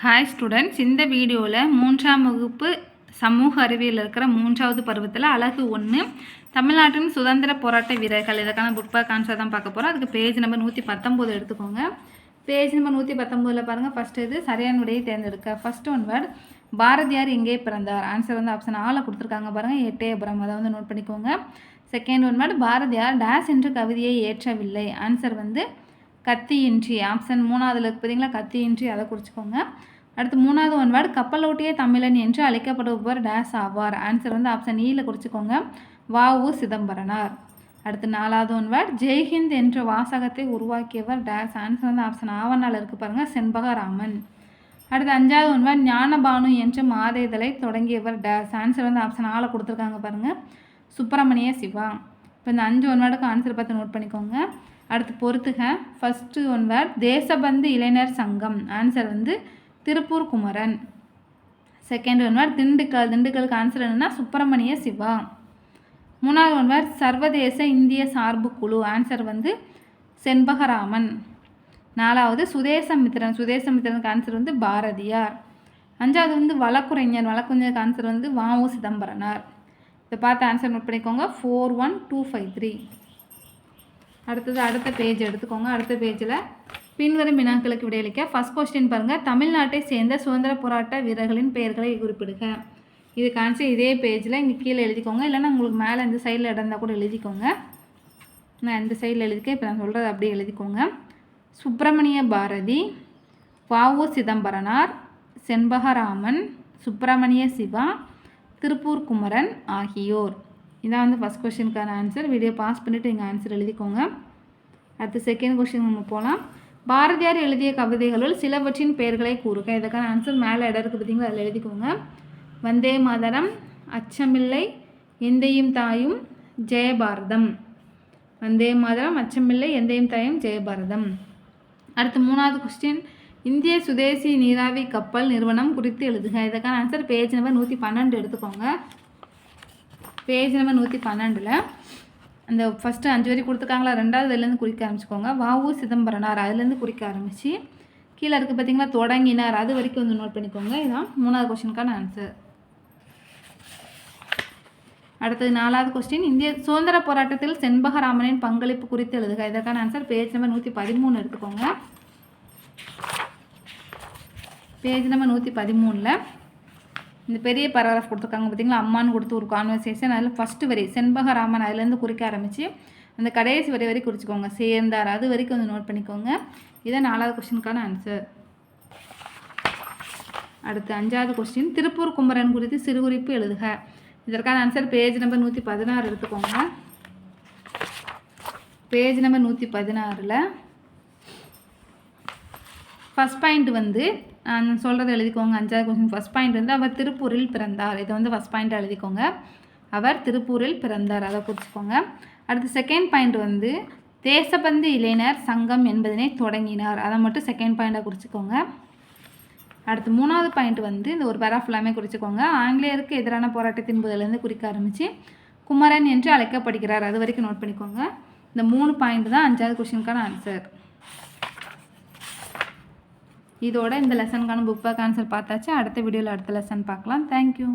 Hi students, இந்த வீடியோவில் 3ஆம் வகுப்பு சமூக அறிவியல் இருக்கிற 3வது பருவத்தில் அழகு 1 தமிழ்நாட்டின் சுதந்திர போராட்ட வீரர்கள் இதற்கான புக் பேக் ஆன்சர் தான் பார்க்க போகிறோம். அதுக்கு பேஜ் நம்பர் 119 எடுத்துக்கோங்க. பேஜ் நம்பர் 119 பாருங்கள். ஃபஸ்ட்டு இது சரியான விடையை தேர்ந்தெடுக்க. ஃபஸ்ட்டு ஒன் வேர்ட் பாரதியார் எங்கே பிறந்தார்? ஆன்சர் வந்து ஆப்ஷன் ஆல கொடுத்துருக்காங்க பாருங்கள், எட்டயபுரம். அதை வந்து நோட் பண்ணிக்கோங்க. Second one word Bharathiyar days என்று கவிதையை ஏற்றவில்லை? ஆன்சர் வந்து கத்தியின்றி. ஆப்ஷன் 3வதுல இருக்கு பார்த்தீங்களா, கத்தியின்றி, அதை குறிச்சிக்கோங்க. அடுத்து 3வது ஒன் வேர்டு கப்பலோட்டிய தமிழன் என்று அழைக்கப்படுபவர் டேஸ் ஆவார்? ஆன்சர் வந்து ஆப்ஷன் ஈல குறிச்சிக்கோங்க, வ.உ. சிதம்பரனார். அடுத்து 4வது ஒன் வேர்டு ஜெய்ஹிந்த் என்ற வாசகத்தை உருவாக்கியவர் டேஸ்? ஆன்சர் வந்து ஆப்ஷன் ஆவணால் இருக்குது பாருங்கள், செண்பகராமன். அடுத்து 5வது ஒன் வேர்டு ஞானபானு என்ற மாதேதலை தொடங்கியவர் டேஸ்? ஆன்சர் வந்து ஆப்ஷன் ஆல கொடுத்துருக்காங்க பாருங்கள், சுப்பிரமணிய சிவா. இப்போ இந்த 5 ஒன் வேர்டுக்கு ஆன்சர் பார்த்து நோட் பண்ணிக்கோங்க. அடுத்து பொறுத்துக. ஃபஸ்ட்டு ஒன் வேர்ட் தேசபந்து இளைஞர் சங்கம்? ஆன்சர் வந்து Tiruppur Kumaran. Second one word Dindigul? திண்டுக்கலுக்கு ஆன்சர் என்னென்னா சுப்பிரமணிய சிவா. 3வது ஒன் வேர்ட் சர்வதேச இந்திய சார்பு குழு? ஆன்சர் வந்து செண்பகராமன். 4வது சுதேசமித்திரன்? சுதேசமித்திரனுக்கு ஆன்சர் வந்து பாரதியார். 5வது வந்து வழக்குரைஞர்? வழக்குரைஞருக்கு ஆன்சர் வந்து வ.உ. சிதம்பரனார். இதை பார்த்து ஆன்சர் நோட் பண்ணிக்கோங்க, 41253. அடுத்தது அடுத்த பேஜ் எடுத்துக்கோங்க. அடுத்த பேஜில் பின்வரும் வினாக்களுக்கு விடையளிக்க. ஃபஸ்ட் கொஸ்டின் பாருங்கள், தமிழ்நாட்டை சேர்ந்த சுதந்திர போராட்ட வீரர்களின் பெயர்களை குறிப்பிடுக. இதுக்கு ஆன்சர் இதே பேஜில் இங்கே கீழே எழுதிக்கோங்க, இல்லைன்னா உங்களுக்கு மேலே இந்த சைடில் இடந்தா கூட எழுதிக்கோங்க. நான் இந்த சைடில் எழுதிக்க, இப்போ நான் சொல்கிறது அப்படியே எழுதிக்கோங்க. சுப்பிரமணிய பாரதி, வ.உ. சிதம்பரனார், செண்பகராமன், சுப்பிரமணிய சிவா, திருப்பூர் குமரன் ஆகியோர். இதான் வந்து ஃபஸ்ட் கொஸ்டினுக்கான ஆன்சர். வீடியோ பாஸ் பண்ணிவிட்டு இங்கே ஆன்சர் எழுதிக்கோங்க. அடுத்து செகண்ட் கொஸ்டின் நம்ம போகலாம். பாரதியார் எழுதிய கவிதைகளுள் சிலவற்றின் பெயர்களை கூறுக. இதுக்கான ஆன்சர் மேலே இடம் இருக்குது பார்த்தீங்களா, அதில் எழுதிக்கோங்க. வந்தே மாதரம், அச்சமில்லை, எந்தையும் தாயும், ஜெயபாரதம். வந்தே மாதரம், அச்சமில்லை, எந்தையும் தாயும், ஜெயபாரதம். அடுத்து 3வது கொஸ்டின் இந்திய சுதேசி நீராவி கப்பல் நிறுவனம் குறித்து எழுதுக. இதுக்கான ஆன்சர் பேஜ் நம்பர் 112 எடுத்துக்கோங்க. பேஜ் நம்பர் 112ல் அந்த ஃபஸ்ட்டு 5 வரி கொடுத்துருக்காங்களா, 2வதுலேருந்து குறிக்க ஆரம்பிச்சுக்கோங்க. வ.உ. சிதம்பரனார் அதுலேருந்து குறிக்க ஆரம்பித்து கீழே இருக்குது பார்த்தீங்களா தொடங்கினார், அது வரைக்கும் வந்து நோட் பண்ணிக்கோங்க. இதுதான் 3வது கொஸ்டினுக்கான ஆன்சர். அடுத்தது 4வது கொஸ்டின் இந்திய சுதந்திர போராட்டத்தில் செண்பகராமனின் பங்களிப்பு குறித்து எழுதுக. இதற்கான ஆன்சர் பேஜ் நம்பர் 113 எடுத்துக்கோங்க. பேஜ் நம்பர் 113ல் இந்த பெரிய பேராகிராஃப் கொடுத்துருக்காங்க பார்த்தீங்களா, அம்மான்னு கொடுத்து ஒரு கான்வர்சேஷன். அதில் ஃபஸ்ட்டு வரி செண்பகராமன் அதுலேருந்து குறிக்க ஆரம்பித்து அந்த கடைசி வரி குறிச்சிக்கோங்க, சேர்ந்தார், அது வரைக்கும் வந்து நோட் பண்ணிக்கோங்க. இதான் 4வது கொஸ்டினுக்கான ஆன்சர். அடுத்து 5வது கொஸ்டின் திருப்பூர் குமரன் குறித்து சிறுகுறிப்பு எழுதுக. இதற்கான ஆன்சர் பேஜ் நம்பர் 116 எடுத்துக்கோங்க. பேஜ் நம்பர் 116ல் ஃபஸ்ட் பாயிண்ட் வந்து நான் சொல்கிறத எழுதிக்கோங்க. 5வது கொஸ்டின் ஃபஸ்ட் பாயிண்ட் வந்து அவர் திருப்பூரில் பிறந்தார். இதை வந்து ஃபஸ்ட் பாயிண்ட்டாக எழுதிக்கோங்க, அவர் திருப்பூரில் பிறந்தார், அதை குறிச்சிக்கோங்க. அடுத்து செகண்ட் பாயிண்ட் வந்து தேசபந்து இளைஞர் சங்கம் என்பதனை தொடங்கினார், அதை மட்டும் செகண்ட் பாயிண்ட்டாக குறிச்சிக்கோங்க. அடுத்து 3வது பாயிண்ட் வந்து இந்த ஒரு பேரா ஃபுல்லாமே குறிச்சிக்கோங்க. ஆங்கிலேயருக்கு எதிரான போராட்டத்தின் போதிலேருந்து குறிக்க ஆரம்பித்து குமரன் என்று அழைக்கப்படுகிறார், அது வரைக்கும் நோட் பண்ணிக்கோங்க. இந்த 3 பாயிண்ட் தான் 5வது கொஸ்டினுக்கான ஆன்சர். இதோட இந்த லெசனுக்கான புக் பேக் ஆன்சர் பார்த்தாச்சு. அடுத்த வீடியோவில் அடுத்த லெசன் பார்க்கலாம். தேங்க்யூ.